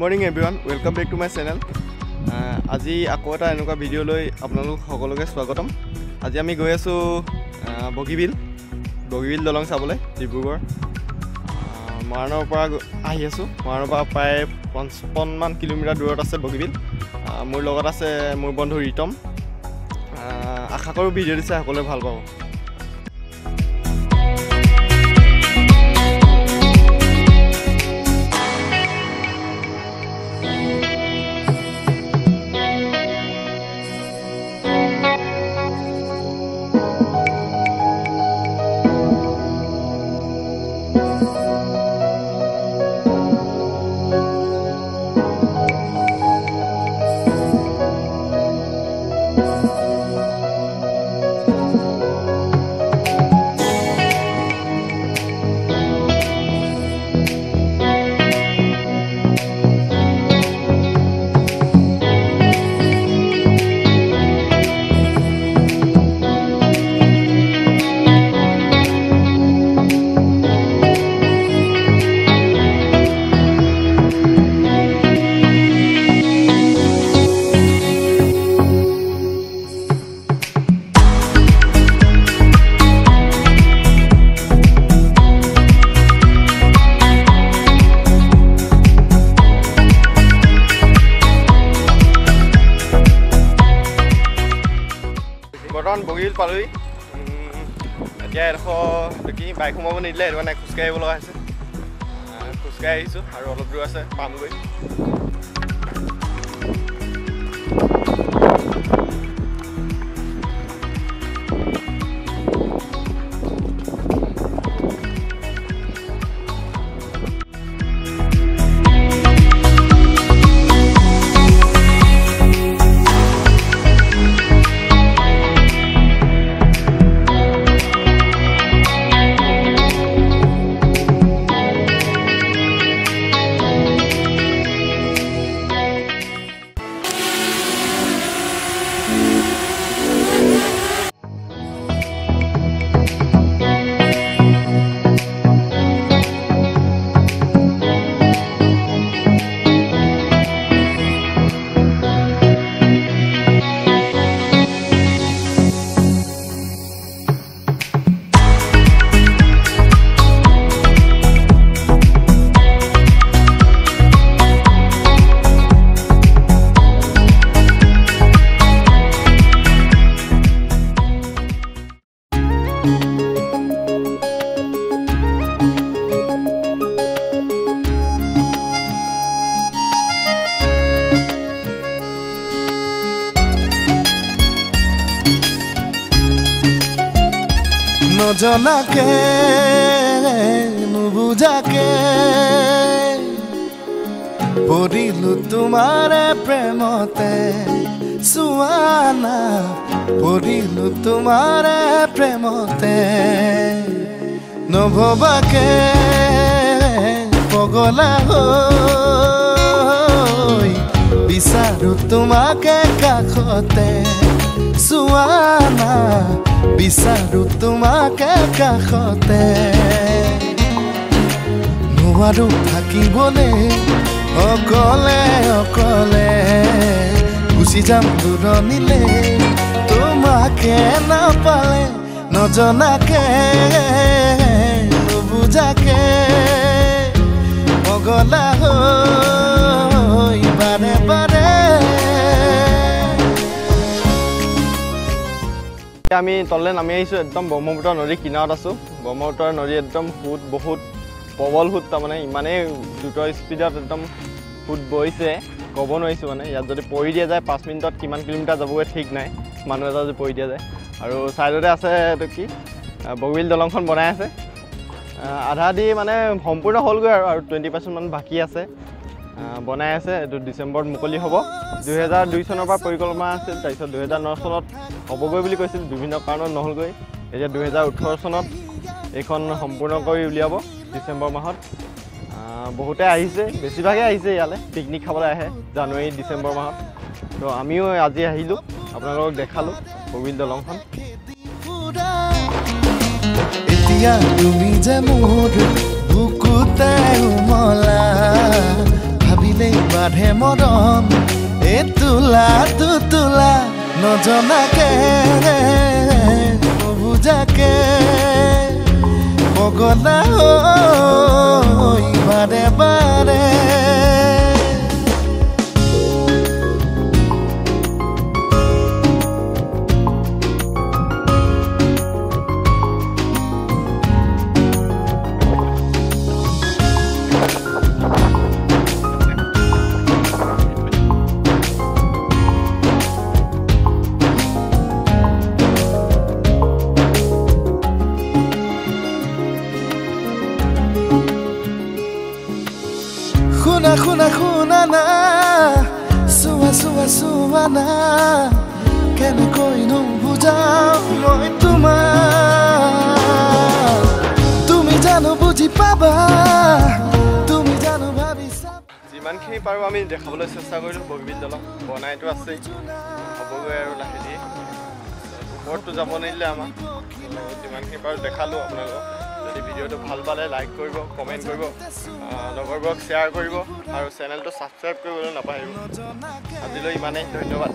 morning everyone, welcome back to my channel. আজি আকৌ এটা এনেকুৱা ভিডিও লৈ আপোনালোক সকলোকে স্বাগতম। আজি আমি গৈ আছো বগিবিল দলং চাবলৈ ডিব্ৰুগড় মৰাণৰ পৰা আহি আছো। মৰাণৰ পৰা প্ৰায় 55 মান কিলোমিটাৰ দূৰত আছে বগিবিল। মোৰ লগত আছে মোৰ বন্ধু ৰিতম। আশা কৰো ভিডিও দিছে সকলোৱে ভাল পাব। বগিবিল পালোই এতিয়া কি বাইক সোমাব নিদিলে সেইটো মানে খোজকাঢ়ি আহিব লগা হৈছে। খোজকাঢ়ি আহিছোঁ আৰু অলপ দূৰ আছে পামগৈ। নজনাকে নুবুজাকে পৰিলো তোমাৰে প্ৰেমতে সুৱানা পৰিলো তোমাৰে প্ৰেমতে নভবাকে পগলা হৈ বিচাৰো তোমাকে কাষতে সুৱানা বিচাৰো তোমাকে কাষতে নোৱাৰো থাকিবলৈ অকলে অকলে গুচি যাম দূৰণিলে তোমাকে নাপালে নজনাকে নুবুজাকে পগলা হৈ বাৰে বাৰে। আমি তললৈ নামি আহিছোঁ। একদম ব্ৰহ্মপুত্ৰ নদীৰ কিনাৰত আছোঁ। ব্ৰহ্মপুত্ৰ নদী একদম সোঁত বহুত প্ৰবল সোঁত, তাৰমানে ইমানেই দ্ৰুত স্পীডত একদম সোঁত বৈছে ক'ব নোৱাৰিছোঁ। মানে ইয়াত যদি পৰি দিয়া যায় 5 মিনিটত কিমান কিলোমিটাৰ যাবগৈ ঠিক নাই, মানুহ এটা যদি পৰি দিয়া যায়। আৰু ছাইডতে আছে এইটো কি বগিবিল দলংখন বনাই আছে। আধা দি মানে সম্পূৰ্ণ হ'লগৈ আৰু 20% মান বাকী আছে, বনাই আছে। এইটো ডিচেম্বৰত মুকলি হ'ব। 2002 চনৰ পৰা পৰিকল্পনা আছিল, তাৰপিছত 2009 চনত হ'বগৈ বুলি কৈছিল, বিভিন্ন কাৰণত নহ'লগৈ। এতিয়া 2018 চনত এইখন সম্পূৰ্ণ কৰি উলিয়াব ডিচেম্বৰ মাহত। বহুতে আহিছে, বেছিভাগে আহিছে ইয়ালৈ পিকনিক খাবলৈ আহে জানুৱাৰী ডিচেম্বৰ মাহত। তো আমিও আজি আহিলোঁ, আপোনালোকক দেখালোঁ বগিবিল দলংখন। এতিয়া তুমি যে মোৰ বুকুতে উমলা ভাবি দেখিলেই বাঢ়ে মৰম এই তোলা তুতোলা নজনাকে নবুজাকে পগলা হৈ বাৰে বাৰে শুনা না চোৱা না কেনেকৈনো বুজাও মই তোমাক তুমি জানো বুজি পাবা তুমি জানো ভাবিছা যিমানখিনি পাৰোঁ আমি দেখাবলৈ চেষ্টা কৰিলোঁ বগীবিল দলং বনাইতো আছেই হ'বগৈ আৰু লাহে ধীৰে ওপৰততো যাব নিদিলে আমাক যিমানখিনি পাৰোঁ দেখালোঁ আপোনালোকক যদি ভিডিঅ'টো ভাল পালে লাইক কৰিব কমেণ্ট কৰিব লগৰবোৰক শ্বেয়াৰ কৰিব আৰু চেনেলটো ছাবস্ক্ৰাইব কৰিবলৈ নাপাহৰিব আজিলৈ ইমানেই ধন্যবাদ